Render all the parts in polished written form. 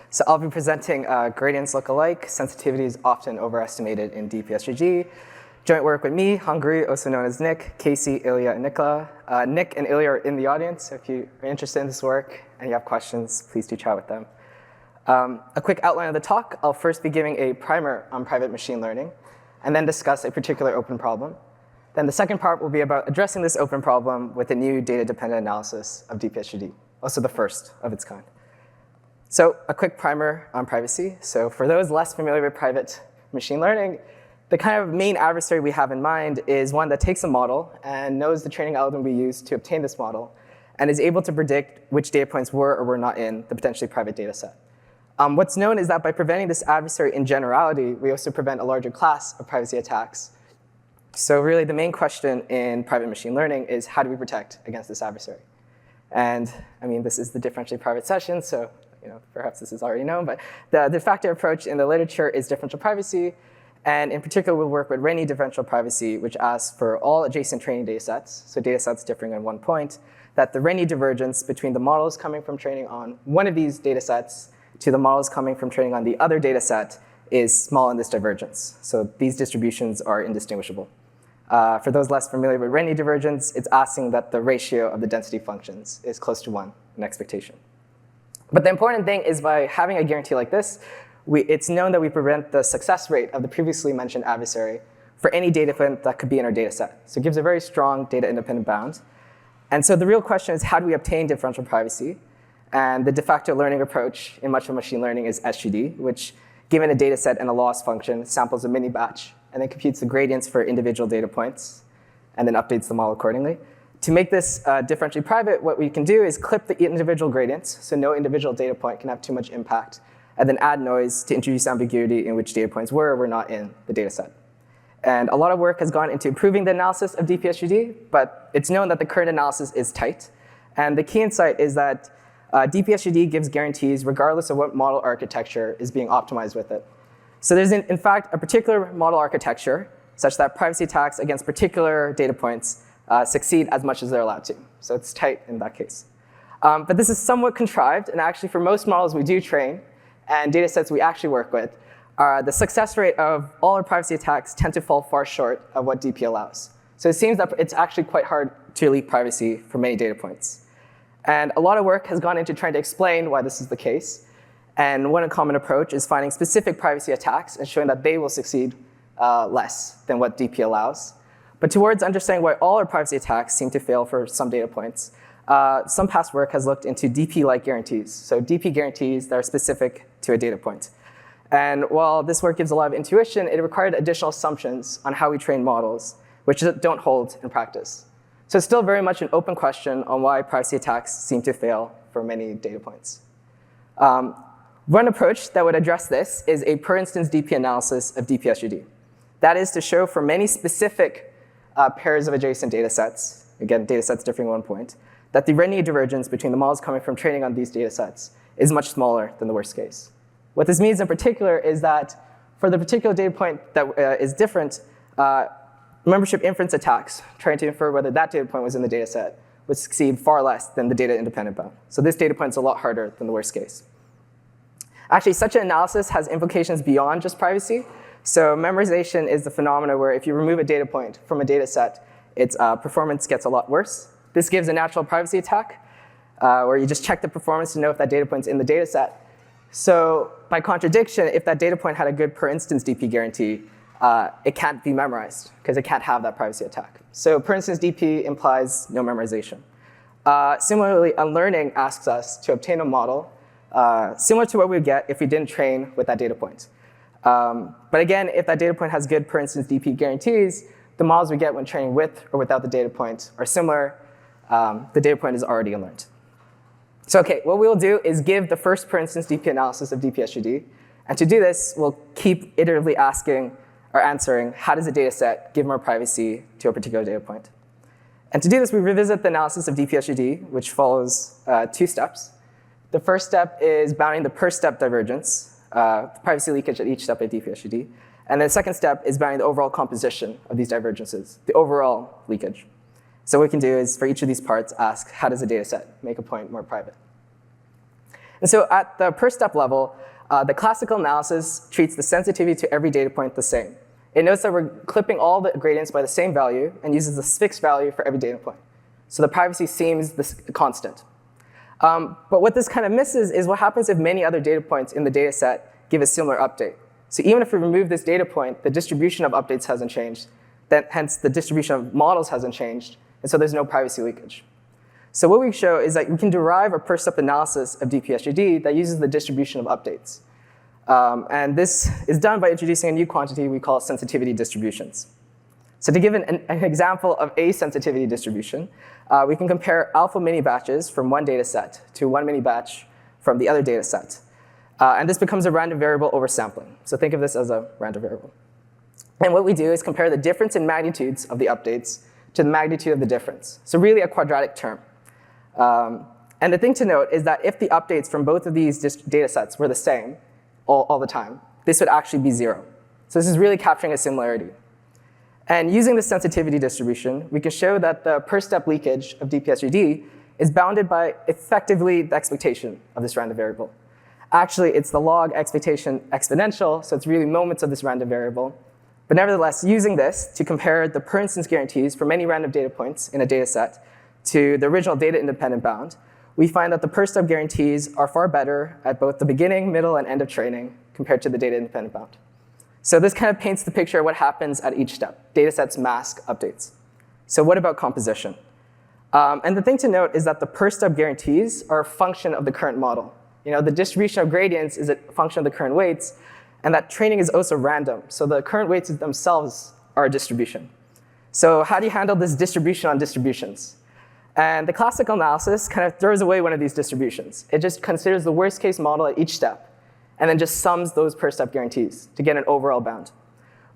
So I'll be presenting gradients look alike. Sensitivity is often overestimated in DP-SGD. Joint work with me, Hengrui, also known as Nick, Casey, Ilia, and Nicolas. Nick and Ilia are in the audience, so if you are interested in this work and you have questions, please do chat with them. A quick outline of the talk. I'll first be giving a primer on private machine learning, and then discuss a particular open problem. Then the second part will be about addressing this open problem with a new data-dependent analysis of DP-SGD, also the first of its kind. So a quick primer on privacy. So for those less familiar with private machine learning, the kind of main adversary we have in mind is one that takes a model and knows the training algorithm we use to obtain this model, and is able to predict which data points were or were not in the potentially private data set. What's known is that by preventing this adversary in generality, we also prevent a larger class of privacy attacks. So really the main question in private machine learning is how do we protect against this adversary? And I mean, this is the differentially private session, so perhaps this is already known, but the de facto approach in the literature is differential privacy. And in particular, we'll work with Renyi differential privacy, which asks for all adjacent training data sets, so data sets differing on one point, that the Renyi divergence between the models coming from training on one of these data sets to the models coming from training on the other data set is small in this divergence. So these distributions are indistinguishable. For those less familiar with Renyi divergence, it's asking that the ratio of the density functions is close to 1 in expectation. But the important thing is by having a guarantee like this, it's known that we prevent the success rate of the previously mentioned adversary for any data point that could be in our data set. So it gives a very strong data independent bound. And so the real question is how do we obtain differential privacy? And the de facto learning approach in much of machine learning is SGD, which given a data set and a loss function, samples a mini batch, and then computes the gradients for individual data points, and then updates the model accordingly. To make this differentially private, what we can do is clip the individual gradients, so no individual data point can have too much impact, and then add noise to introduce ambiguity in which data points were or were not in the data set. And a lot of work has gone into improving the analysis of DP-SGD, but it's known that the current analysis is tight. And the key insight is that DP-SGD gives guarantees regardless of what model architecture is being optimized with it. So there's, in fact, a particular model architecture such that privacy attacks against particular data points succeed as much as they're allowed to. So it's tight in that case. But this is somewhat contrived, and actually for most models we do train, and data sets we actually work with, the success rate of all our privacy attacks tend to fall far short of what DP allows. So it seems that it's actually quite hard to leak privacy for many data points. And a lot of work has gone into trying to explain why this is the case. And one common approach is finding specific privacy attacks and showing that they will succeed less than what DP allows. But towards understanding why all our privacy attacks seem to fail for some data points, some past work has looked into DP-like guarantees, so DP guarantees that are specific to a data point. And while this work gives a lot of intuition, it required additional assumptions on how we train models, which don't hold in practice. So it's still very much an open question on why privacy attacks seem to fail for many data points. One approach that would address this is a per-instance DP analysis of DP-SGD. That is to show for many specific pairs of adjacent data sets, again, data sets differing at one point, that the Renyi divergence between the models coming from training on these data sets is much smaller than the worst case. What this means in particular is that for the particular data point that is different, membership inference attacks trying to infer whether that data point was in the data set would succeed far less than the data independent bound. So this data point is a lot harder than the worst case. Actually, such an analysis has implications beyond just privacy. So memorization is the phenomena where if you remove a data point from a data set, its performance gets a lot worse. This gives a natural privacy attack, where you just check the performance to know if that data point's in the data set. So by contradiction, if that data point had a good per instance DP guarantee, it can't be memorized, because it can't have that privacy attack. So per instance DP implies no memorization. Similarly, unlearning asks us to obtain a model similar to what we would get if we didn't train with that data point. But again, if that data point has good per instance DP guarantees, the models we get when training with or without the data point are similar. The data point is already unlearned. So OK, what we'll do is give the first per instance DP analysis of DP-SGD. And to do this, we'll keep iteratively asking or answering, how does a data set give more privacy to a particular data point? And to do this, we revisit the analysis of DP-SGD, which follows 2 steps. The first step is bounding the per step divergence, privacy leakage at each step of DP-SGD. And the second step is bounding the overall composition of these divergences, the overall leakage. So what we can do is, for each of these parts, ask, how does a data set make a point more private? And so at the per step level, the classical analysis treats the sensitivity to every data point the same. It notes that we're clipping all the gradients by the same value and uses this fixed value for every data point. So the privacy seems constant. But what this kind of misses is what happens if many other data points in the data set give a similar update. So even if we remove this data point, the distribution of updates hasn't changed. Hence, the distribution of models hasn't changed. And so there's no privacy leakage. So what we show is that we can derive a per step analysis of DP-SGD that uses the distribution of updates. And this is done by introducing a new quantity we call sensitivity distributions. So to give an example of a sensitivity distribution, we can compare alpha mini batches from one data set to one mini batch from the other data set. And this becomes a random variable oversampling. So think of this as a random variable. And what we do is compare the difference in magnitudes of the updates to the magnitude of the difference. So really a quadratic term. And the thing to note is that if the updates from both of these data sets were the same all the time, this would actually be 0. So this is really capturing a similarity. And using the sensitivity distribution, we can show that the per step leakage of DP-SGD is bounded by effectively the expectation of this random variable. Actually, it's the log expectation exponential, so it's really moments of this random variable. But nevertheless, using this to compare the per instance guarantees for many random data points in a data set to the original data independent bound, we find that the per step guarantees are far better at both the beginning, middle, and end of training compared to the data independent bound. So this kind of paints the picture of what happens at each step. Datasets mask updates. So what about composition? And the thing to note is that the per step guarantees are a function of the current model. The distribution of gradients is a function of the current weights, and that training is also random. So the current weights themselves are a distribution. So how do you handle this distribution on distributions? And the classical analysis kind of throws away one of these distributions. It just considers the worst case model at each step, and then just sums those per step guarantees to get an overall bound.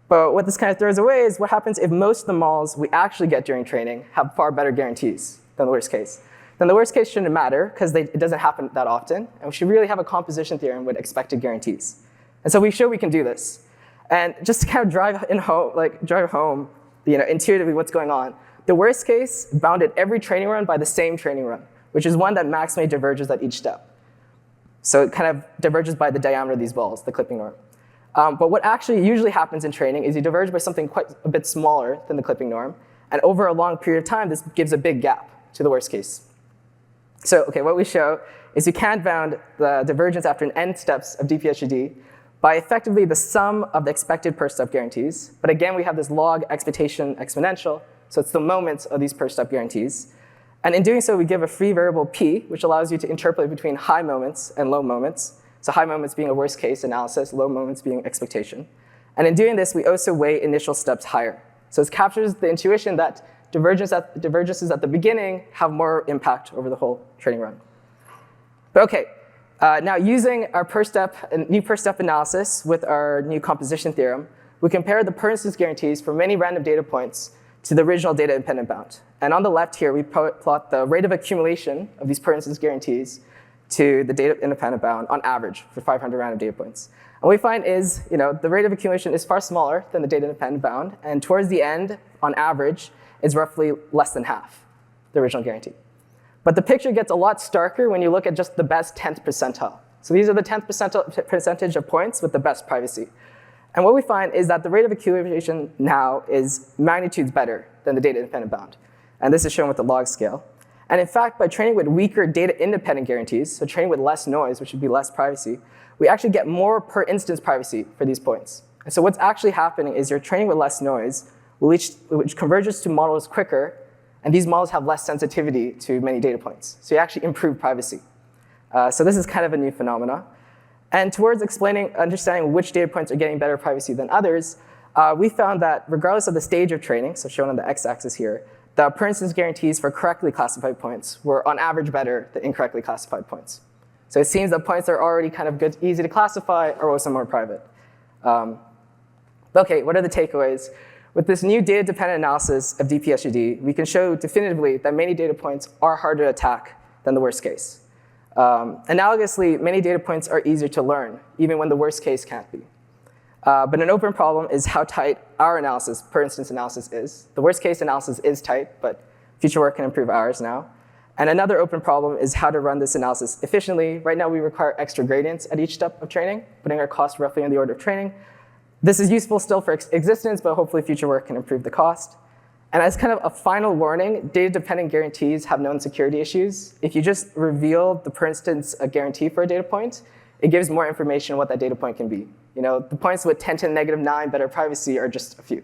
But what this kind of throws away is what happens if most of the models we actually get during training have far better guarantees than the worst case. Then the worst case shouldn't matter, because it doesn't happen that often, and we should really have a composition theorem with expected guarantees. And so we show we can do this. And just to kind of drive home intuitively what's going on, the worst case bounded every training run by the same training run, which is one that maximally diverges at each step. So it kind of diverges by the diameter of these balls, the clipping norm. But what actually usually happens in training is you diverge by something quite a bit smaller than the clipping norm. And over a long period of time, this gives a big gap to the worst case. So what we show is you can bound the divergence after n steps of DP-SGD by effectively the sum of the expected per step guarantees. But again, we have this log expectation exponential. So it's the moments of these per step guarantees. And in doing so, we give a free variable p, which allows you to interpolate between high moments and low moments. So high moments being a worst case analysis, low moments being expectation. And in doing this, we also weigh initial steps higher. So it captures the intuition that divergences at the beginning have more impact over the whole training run. But now using our new per step analysis with our new composition theorem, we compare the per instance guarantees for many random data points to the original data independent bound. And on the left here, we plot the rate of accumulation of these per instance guarantees to the data independent bound on average for 500 random data points. And what we find is the rate of accumulation is far smaller than the data independent bound. And towards the end, on average, is roughly less than half the original guarantee. But the picture gets a lot starker when you look at just the best 10th percentile. So these are the 10th percentage of points with the best privacy. And what we find is that the rate of accumulation now is magnitudes better than the data independent bound. And this is shown with the log scale. And in fact, by training with weaker data independent guarantees, so training with less noise, which would be less privacy, we actually get more per instance privacy for these points. And so what's actually happening is you're training with less noise, which converges to models quicker, and these models have less sensitivity to many data points. So you actually improve privacy. So this is kind of a new phenomena. And towards understanding which data points are getting better privacy than others, we found that regardless of the stage of training, so shown on the x-axis here, the per instance guarantees for correctly classified points were on average better than incorrectly classified points. So it seems that points that are already kind of good, easy to classify are also more private. What are the takeaways? With this new data-dependent analysis of DP-SGD, we can show definitively that many data points are harder to attack than the worst case. Analogously, many data points are easier to learn, even when the worst case can't be. But an open problem is how tight our analysis, per instance analysis, is. The worst case analysis is tight, but future work can improve ours now. And another open problem is how to run this analysis efficiently. Right now, we require extra gradients at each step of training, putting our cost roughly in the order of training. This is useful still for existence, but hopefully future work can improve the cost. And as kind of a final warning, data-dependent guarantees have known security issues. If you just reveal, for instance, a guarantee for a data point, it gives more information on what that data point can be. The points with 10 to the negative 9 better privacy are just a few.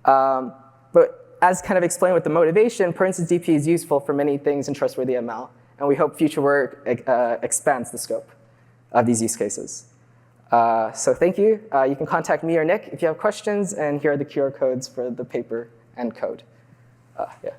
But as kind of explained with the motivation, per instance DP is useful for many things in trustworthy ML, and we hope future work expands the scope of these use cases. So thank you. You can contact me or Nick if you have questions, and here are the QR codes for the paper and code. Yeah.